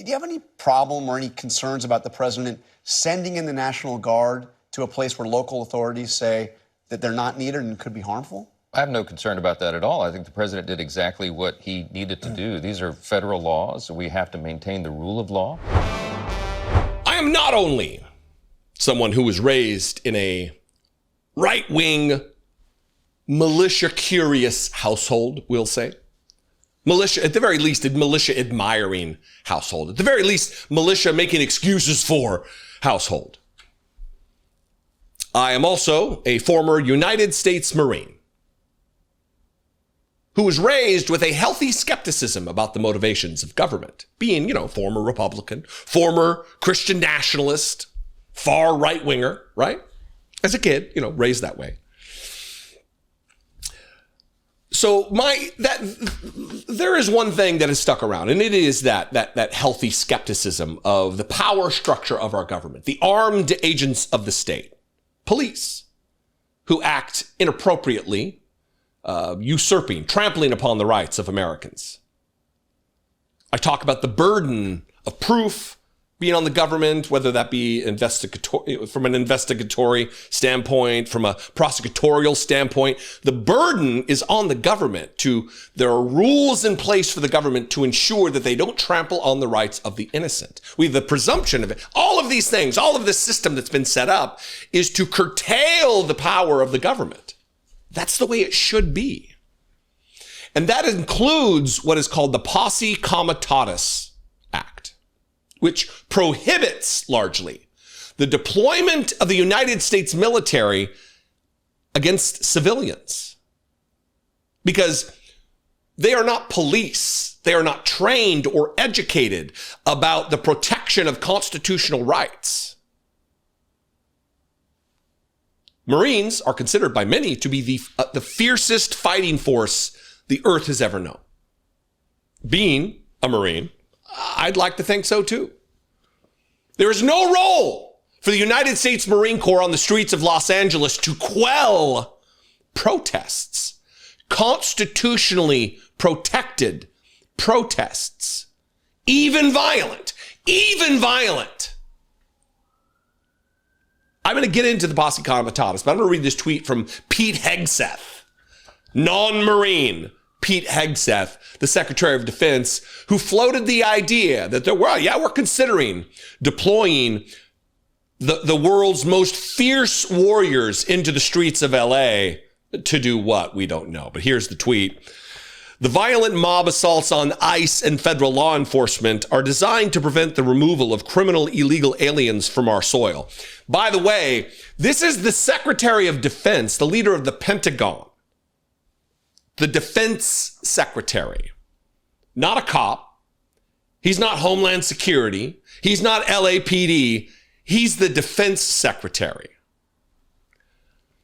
do you have any problem or any concerns about the president sending in the National Guard to a place where local authorities say that they're not needed and could be harmful? I have no concern about that at all. I think the president did exactly what he needed to do. These are federal laws. We have to maintain the rule of law. I am not only someone who was raised in a right-wing, militia-curious household, we'll say. Militia, at the very least, a militia-admiring household. At the very least, militia making excuses for household. I am also a former United States Marine who was raised with a healthy skepticism about the motivations of government, being, former Republican, former Christian nationalist, far right-winger, right? As a kid, raised that way. So there is one thing that has stuck around, and it is that healthy skepticism of the power structure of our government, the armed agents of the state, police, who act inappropriately, usurping, trampling upon the rights of Americans. I talk about the burden of proof being on the government, whether that be from an investigatory standpoint, from a prosecutorial standpoint. The burden is on the government there are rules in place for the government to ensure that they don't trample on the rights of the innocent. We have the presumption of it. All of these things, all of this system that's been set up is to curtail the power of the government. That's the way it should be. And that includes what is called the Posse Comitatus Act, which prohibits largely the deployment of the United States military against civilians. Because they are not police. They are not trained or educated about the protection of constitutional rights. Marines are considered by many to be the fiercest fighting force the earth has ever known. Being a Marine, I'd like to think so too. There is no role for the United States Marine Corps on the streets of Los Angeles to quell protests, constitutionally protected protests, even violent. I'm going to get into the Posse Comitatus, but I'm going to read this tweet from Pete Hegseth, non-Marine Pete Hegseth, the Secretary of Defense, who floated the idea that we're considering deploying the world's most fierce warriors into the streets of LA to do what? We don't know. But here's the tweet. The violent mob assaults on ICE and federal law enforcement are designed to prevent the removal of criminal illegal aliens from our soil. By the way, this is the Secretary of Defense, the leader of the Pentagon, the Defense Secretary, not a cop. He's not Homeland Security. He's not LAPD. He's the Defense Secretary.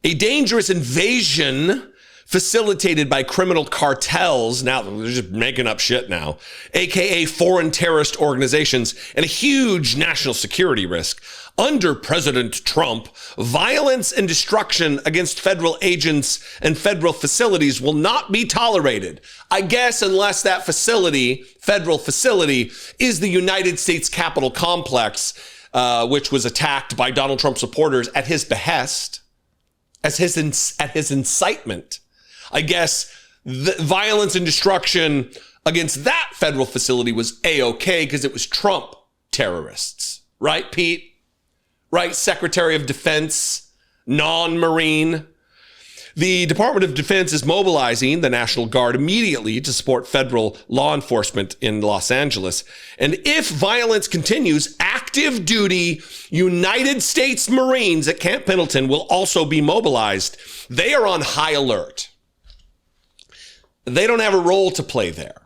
A dangerous invasion facilitated by criminal cartels, now they're just making up shit now, aka foreign terrorist organizations, and a huge national security risk. Under President Trump, violence and destruction against federal agents and federal facilities will not be tolerated. I guess unless that federal facility, is the United States Capitol complex, which was attacked by Donald Trump supporters at his behest, at his incitement. I guess the violence and destruction against that federal facility was A-OK because it was Trump terrorists. Right, Pete? Right, Secretary of Defense, non-Marine. The Department of Defense is mobilizing the National Guard immediately to support federal law enforcement in Los Angeles. And if violence continues, active duty United States Marines at Camp Pendleton will also be mobilized. They are on high alert. They don't have a role to play there.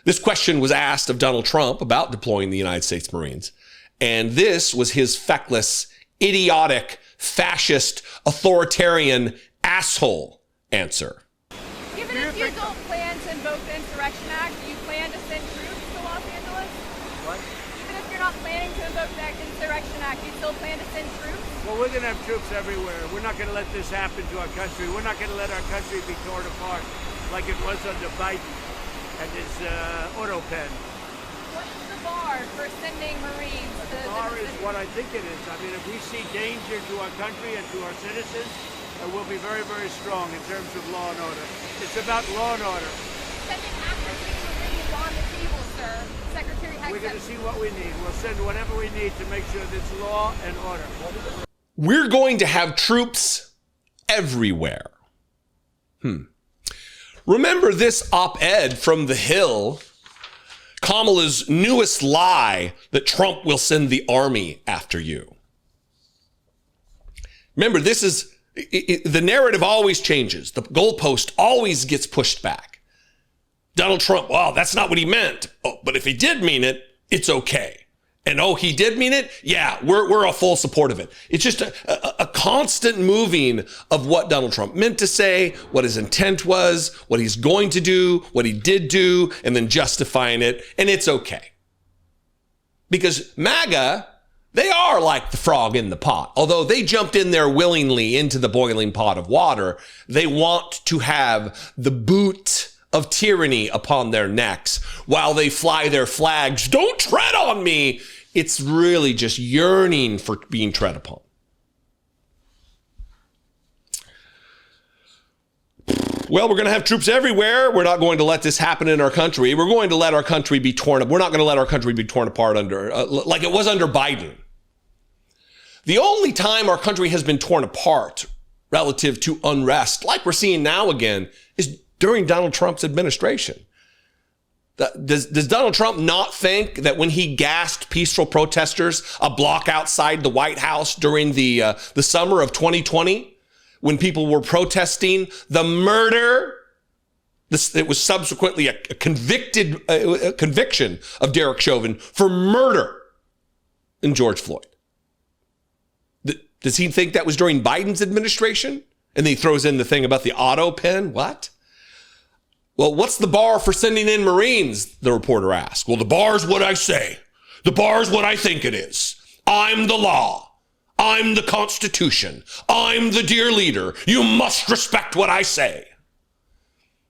This question was asked of Donald Trump about deploying the United States Marines. And this was his feckless, idiotic, fascist, authoritarian asshole answer. Even if you don't plan to invoke the Insurrection Act, do you plan to send troops to Los Angeles? What? Even if you're not planning to invoke the Insurrection Act, you still plan to send troops? Well, we're going to have troops everywhere. We're not going to let this happen to our country. We're not going to let our country be torn apart like it was under Biden and his auto pen. What is the bar what I think it is. I mean, if we see danger to our country and to our citizens, we'll be very, very strong in terms of law and order. It's about law and order. Sending active duty Marines on the table, sir. Secretary Hegseth. We're going to see what we need. We'll send whatever we need to make sure there's law and order. We're going to have troops everywhere. Remember this op-ed from The Hill, Kamala's newest lie that Trump will send the army after you. Remember, this is, the narrative always changes. The goalpost always gets pushed back. Donald Trump, well, that's not what he meant. Oh, but if he did mean it, it's okay. And oh, he did mean it? Yeah, we're a full support of it. It's just a constant moving of what Donald Trump meant to say, what his intent was, what he's going to do, what he did do, and then justifying it. And it's okay. Because MAGA, they are like the frog in the pot. Although they jumped in there willingly into the boiling pot of water, they want to have the boot of tyranny upon their necks while they fly their flags. Don't tread on me. It's really just yearning for being tread upon. Well, we're going to have troops everywhere. We're not going to let this happen in our country. We're going to let our country be torn up. We're not going to let our country be torn apart under, like it was under Biden. The only time our country has been torn apart relative to unrest, like we're seeing now again, is during Donald Trump's administration. Does Donald Trump not think that when he gassed peaceful protesters a block outside the White House during the summer of 2020, when people were protesting the murder, it was subsequently a conviction of Derek Chauvin for murder in George Floyd? Does he think that was during Biden's administration? And then he throws in the thing about the auto pen. What? Well, what's the bar for sending in Marines? The reporter asked. Well, the bar's what I say. The bar's what I think it is. I'm the law. I'm the Constitution. I'm the dear leader. You must respect what I say.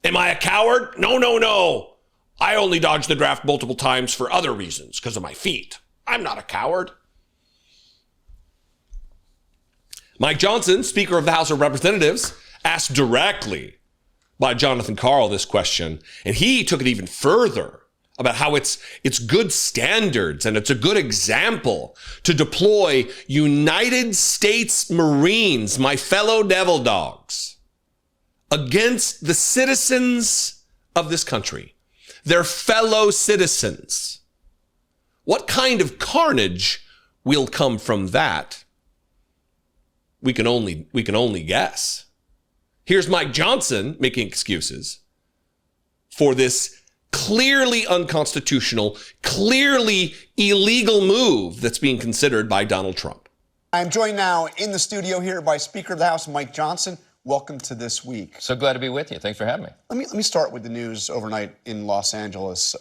Am I a coward? No. I only dodged the draft multiple times for other reasons, because of my feet. I'm not a coward. Mike Johnson, Speaker of the House of Representatives, asked directly by Jonathan Karl this question, and he took it even further about how it's good standards and it's a good example to deploy United States Marines, my fellow devil dogs, against the citizens of this country, their fellow citizens. What kind of carnage will come from that? We can only guess. Here's Mike Johnson making excuses for this clearly unconstitutional, clearly illegal move that's being considered by Donald Trump. I'm joined now in the studio here by Speaker of the House, Mike Johnson. Welcome to This Week. So glad to be with you. Thanks for having me. Let me start with the news overnight in Los Angeles.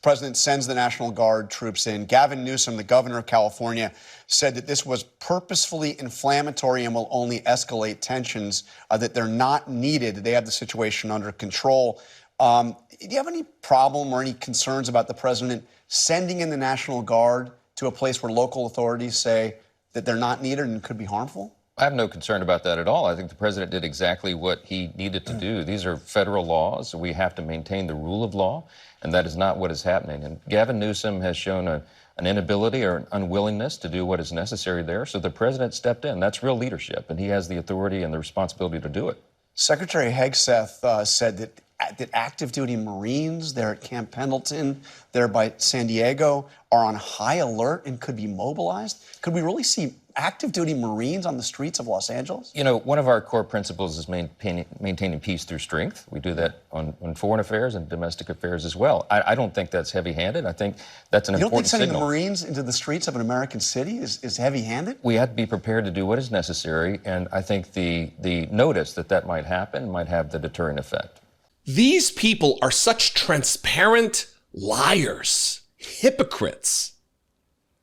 President sends the National Guard troops in. Gavin Newsom, the governor of California, said that this was purposefully inflammatory and will only escalate tensions, that they're not needed. They have the situation under control. Do you have any problem or any concerns about the president sending in the National Guard to a place where local authorities say that they're not needed and could be harmful? I have no concern about that at all. I think the president did exactly what he needed to do. These are federal laws. We have to maintain the rule of law, and that is not what is happening. And Gavin Newsom has shown an inability or an unwillingness to do what is necessary there. So the president stepped in. That's real leadership, and he has the authority and the responsibility to do it. Secretary Hegseth said that active duty Marines there at Camp Pendleton, there by San Diego, are on high alert and could be mobilized. Could we really see active duty Marines on the streets of Los Angeles? You know, one of our core principles is maintaining peace through strength. We do that on foreign affairs and domestic affairs as well. I don't think that's heavy-handed. I think that's an important signal. You don't think sending the Marines into the streets of an American city is heavy-handed? We have to be prepared to do what is necessary, and I think the notice that might happen might have the deterrent effect. These people are such transparent liars, hypocrites.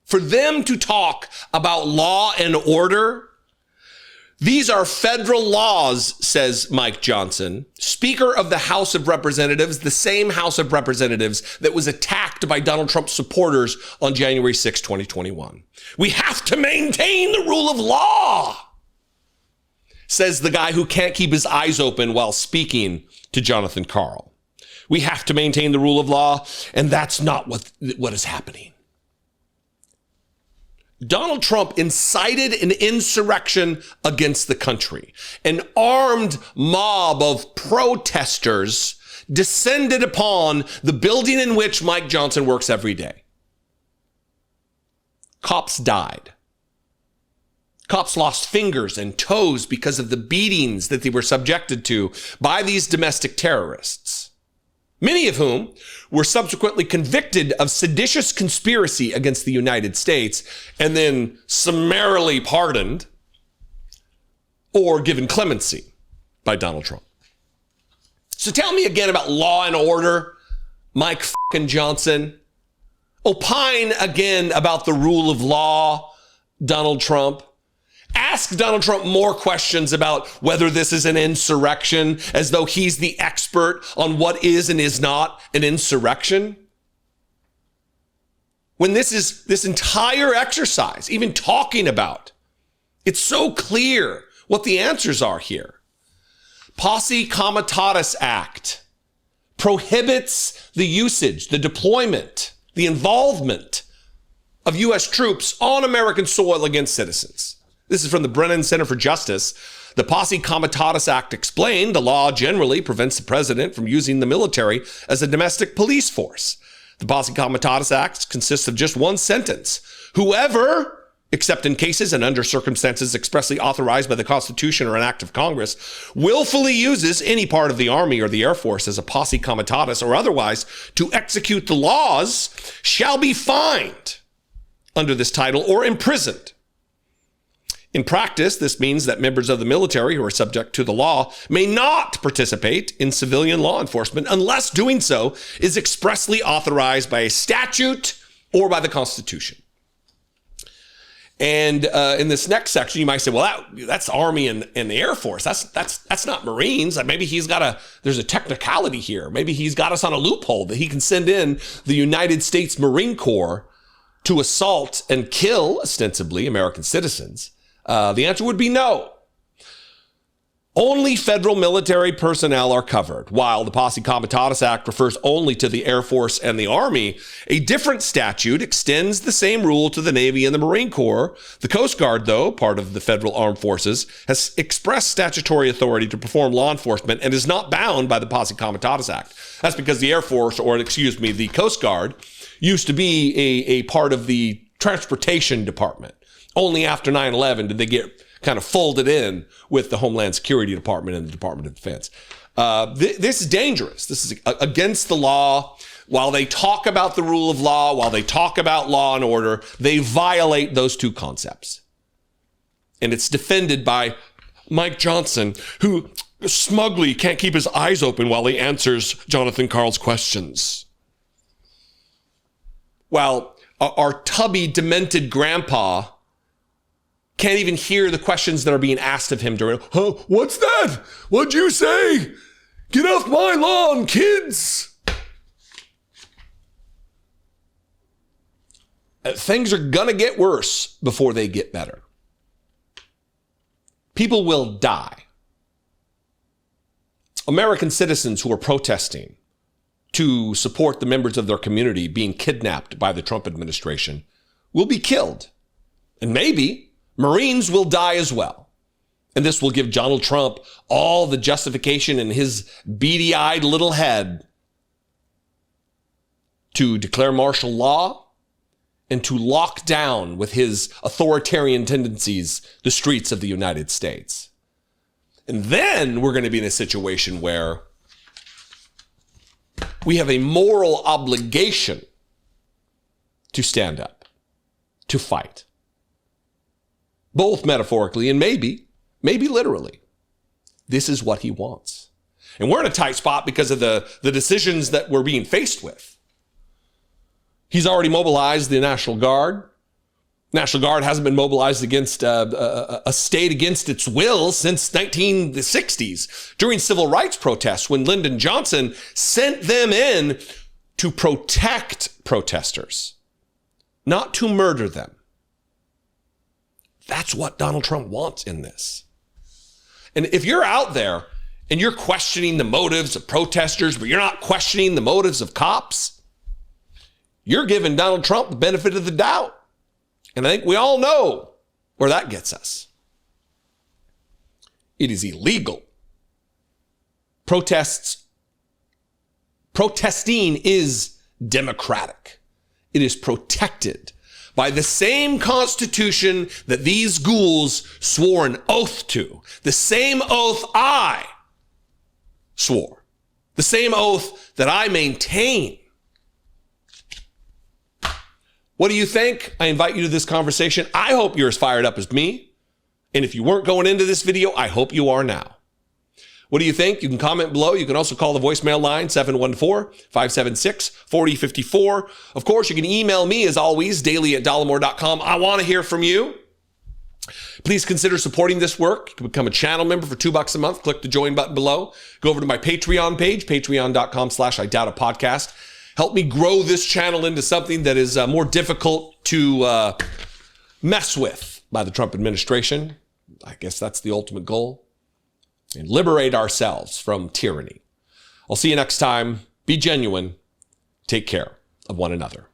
For them to talk about law and order, These are federal laws, says Mike Johnson, Speaker of the House of Representatives, the same House of Representatives that was attacked by Donald Trump's supporters on January 6, 2021. We have to maintain the rule of law, says the guy who can't keep his eyes open while speaking to Jonathan Karl. We have to maintain the rule of law, and that's not what is happening. Donald Trump incited an insurrection against the country. An armed mob of protesters descended upon the building in which Mike Johnson works every day. Cops died. Cops lost fingers and toes because of the beatings that they were subjected to by these domestic terrorists, many of whom were subsequently convicted of seditious conspiracy against the United States and then summarily pardoned or given clemency by Donald Trump. So tell me again about law and order, Mike fucking Johnson. Opine again about the rule of law, Donald Trump. Ask Donald Trump more questions about whether this is an insurrection, as though he's the expert on what is and is not an insurrection. When this entire exercise, even talking about, it's so clear what the answers are here. Posse Comitatus Act prohibits the usage, the deployment, the involvement of U.S. troops on American soil against citizens. This is from the Brennan Center for Justice. The Posse Comitatus Act explained the law generally prevents the president from using the military as a domestic police force. The Posse Comitatus Act consists of just one sentence. Whoever, except in cases and under circumstances expressly authorized by the Constitution or an act of Congress, willfully uses any part of the Army or the Air Force as a posse comitatus or otherwise to execute the laws shall be fined under this title or imprisoned. In practice, this means that members of the military who are subject to the law may not participate in civilian law enforcement unless doing so is expressly authorized by a statute or by the Constitution. And in this next section, you might say, well, that's Army and the Air Force. That's not Marines. Maybe there's a technicality here. Maybe he's got us on a loophole that he can send in the United States Marine Corps to assault and kill, ostensibly, American citizens. The answer would be no. Only federal military personnel are covered. While the Posse Comitatus Act refers only to the Air Force and the Army, a different statute extends the same rule to the Navy and the Marine Corps. The Coast Guard, though, part of the federal armed forces, has expressed statutory authority to perform law enforcement and is not bound by the Posse Comitatus Act. That's because the Air Force, the Coast Guard, used to be a part of the Transportation Department. Only after 9/11 did they get kind of folded in with the Homeland Security Department and the Department of Defense. This is dangerous. This is against the law. While they talk about the rule of law, while they talk about law and order, they violate those two concepts. And it's defended by Mike Johnson, who smugly can't keep his eyes open while he answers Jonathan Karl's questions. While our tubby, demented grandpa can't even hear the questions that are being asked of him during, what's that? What'd you say? Get off my lawn, kids. Things are gonna get worse before they get better. People will die. American citizens who are protesting to support the members of their community being kidnapped by the Trump administration will be killed. And maybe Marines will die as well. And this will give Donald Trump all the justification in his beady-eyed little head to declare martial law and to lock down with his authoritarian tendencies the streets of the United States. And then we're going to be in a situation where we have a moral obligation to stand up, to fight. Both metaphorically and maybe literally. This is what he wants. And we're in a tight spot because of the decisions that we're being faced with. He's already mobilized the National Guard. National Guard hasn't been mobilized against a state against its will since the 1960s, during civil rights protests, when Lyndon Johnson sent them in to protect protesters, not to murder them. That's what Donald Trump wants in this. And if you're out there and you're questioning the motives of protesters, but you're not questioning the motives of cops, you're giving Donald Trump the benefit of the doubt. And I think we all know where that gets us. It is illegal. Protesting is democratic. It is protected by the same Constitution that these ghouls swore an oath to. The same oath I swore. The same oath that I maintain. What do you think? I invite you to this conversation. I hope you're as fired up as me. And if you weren't going into this video, I hope you are now. What do you think? You can comment below. You can also call the voicemail line, 714-576-4054. Of course, you can email me, as always, daily@dollemore.com. I want to hear from you. Please consider supporting this work. You can become a channel member for $2 a month. Click the join button below. Go over to my Patreon page, patreon.com/IDoubtAPodcast. Help me grow this channel into something that is more difficult to mess with by the Trump administration. I guess that's the ultimate goal. And liberate ourselves from tyranny. I'll see you next time. Be genuine. Take care of one another.